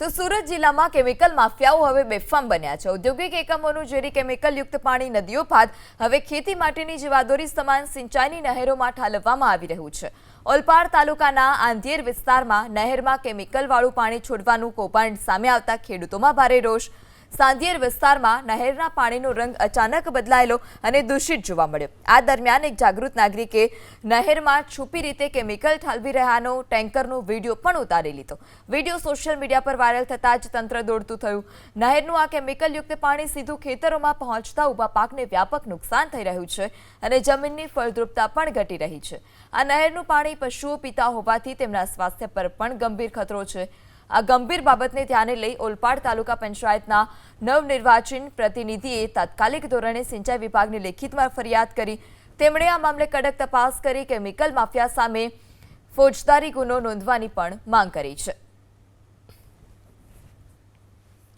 તો સુરત જિલ્લામાં કેમિકલ માફિયાઓ હવે બેફામ બન્યા છે। ઔદ્યોગિક એકમોનું ઝેરી કેમિકલયુક્ત પાણી નદીઓ બાદ હવે ખેતી માટેની જીવાદોરી સમાન સિંચાઈની નહેરોમાં ઠાલવવામાં આવી રહ્યું છે। ઓલપાડ તાલુકાના આંધેર વિસ્તારમાં નહેરમાં કેમિકલવાળું પાણી છોડવાનું કૌભાંડ સામે આવતા ખેડૂતોમાં ભારે રોષ। સાંધિયેર વિસ્તારમાં નહેરના પાણીનો રંગ અચાનક બદલાયેલો અને દૂષિત જોવા મળ્યો। આ દરમિયાન એક જાગૃત નાગરિકે નહેરમાં છુપી રીતે કેમિકલ ઠાલવી રહ્યાનો ટેન્કરનો વિડીયો પણ ઉતારી લીધો। વિડીયો સોશિયલ મીડિયા પર વાયરલ થતાં જ તંત્ર દોડતું થયું। નહેરનું આ કેમિકલયુક્ત પાણી સીધું ખેતરોમાં પહોંચતા ઊભા પાકને વ્યાપક નુકસાન થઈ રહ્યું છે અને જમીનની ફળદ્રુપતા પણ ઘટી રહી છે। આ નહેરનું પાણી પશુઓ પીતા હોવાથી તેમના સ્વાસ્થ્ય પર પણ ગંભીર ખતરો છે। આ ગંભીર બાબતને ધ્યાને લઈ ઓલપાડ તાલુકા પંચાયતના નવનિર્વાચિત પ્રતિનિધિએ તાત્કાલિક ધોરણે સિંચાઈ વિભાગને લેખિતમાં ફરિયાદ કરી। તેમણે આ મામલે કડક તપાસ કરી કેમિકલ માફિયા સામે ફોજદારી ગુનો નોંધવાની પણ માંગ કરી છે।